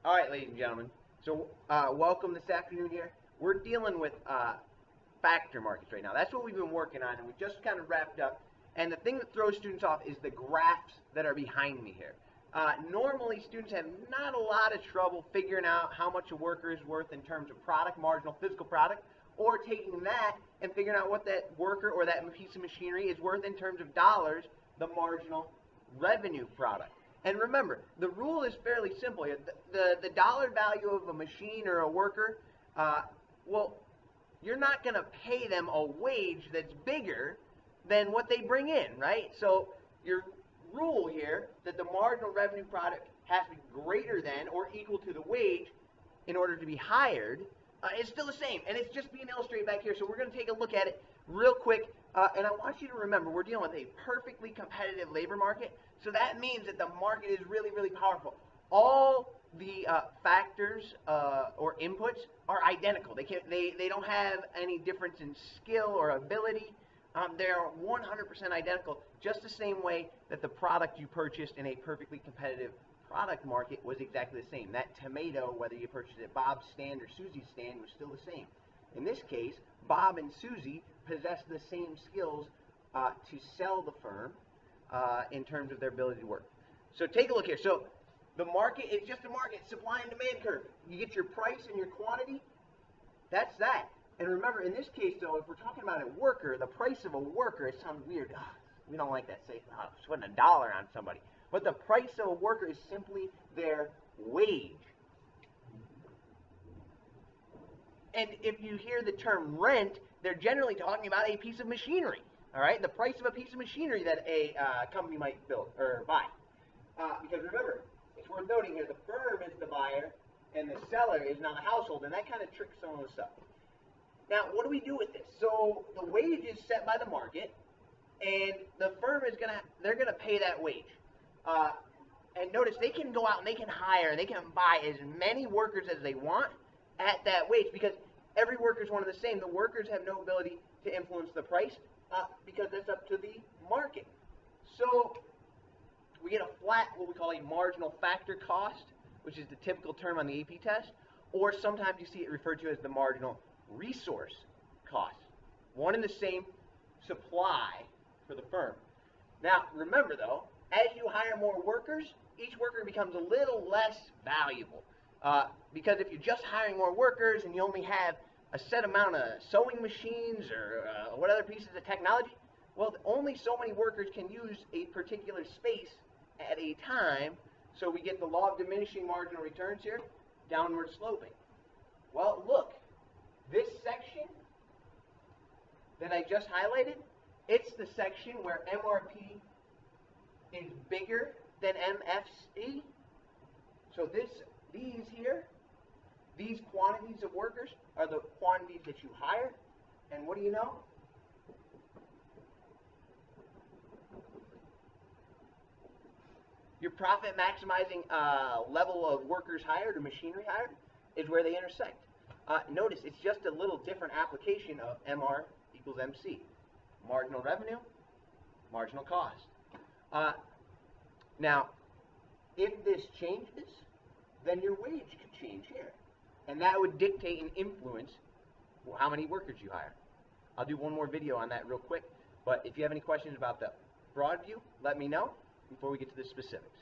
All right, ladies and gentlemen. So, welcome this afternoon here. We're dealing with factor markets right now. That's what we've been working on, and we just kind of wrapped up. And the thing that throws students off is the graphs that are behind me here. Normally, students have not a lot of trouble figuring out how much a worker is worth in terms of product, marginal physical product, or taking that and figuring out what that worker or that piece of machinery is worth in terms of dollars, the marginal revenue product. And remember, the rule is fairly simple here. The dollar value of a machine or a worker, well, you're not going to pay them a wage that's bigger than what they bring in, right? So your rule here that the marginal revenue product has to be greater than or equal to the wage in order to be hired is still the same. And it's just being illustrated back here. So we're going to take a look at it real quick. And I want you to remember, we're dealing with a perfectly competitive labor market. So that means that the market is really, really powerful. All the factors or inputs are identical. They don't have any difference in skill or ability. They're 100% identical, just the same way that the product you purchased in a perfectly competitive product market was exactly the same. That tomato, whether you purchased it at Bob's stand or Susie's stand, was still the same. In this case, Bob and Susie possess the same skills to sell the firm in terms of their ability to work. So take a look here. So the market is just a market, supply and demand curve. You get your price and your quantity, that's that. And remember, in this case, though, if we're talking about a worker, the price of a worker, it sounds weird. Ugh, we don't like that. Say, oh, putting $1 on somebody. But the price of a worker is simply their wage. And if you hear the term rent, they're generally talking about a piece of machinery. All right, the price of a piece of machinery that a company might build or buy. Because remember, it's worth noting here, the firm is the buyer and the seller is now the household, and that kind of tricks some of us up. Now, what do we do with this? So the wage is set by the market, and the firm is they're gonna pay that wage. And notice they can go out and they can hire and they can buy as many workers as they want at that wage because every worker is one and the same. The workers have no ability to influence the price because that's up to the market. So we get a flat, what we call a marginal factor cost, which is the typical term on the AP test, or sometimes you see it referred to as the marginal resource cost. One and the same supply for the firm. Now, remember though, as you hire more workers, each worker becomes a little less valuable. Because if you're just hiring more workers and you only have a set amount of sewing machines or what other pieces of technology, well, only so many workers can use a particular space at a time. So we get the law of diminishing marginal returns here, downward sloping. Well, look, this section that I just highlighted, it's the section where MRP is bigger than MFC. So these here, these quantities of workers are the quantities that you hire. And what do you know? Your profit maximizing level of workers hired or machinery hired is where they intersect. Notice it's just a little different application of MR equals MC. Marginal revenue, marginal cost. Now, if this changes, then your wage could change here. And that would dictate and influence how many workers you hire. I'll do one more video on that real quick. But if you have any questions about the broad view, let me know before we get to the specifics.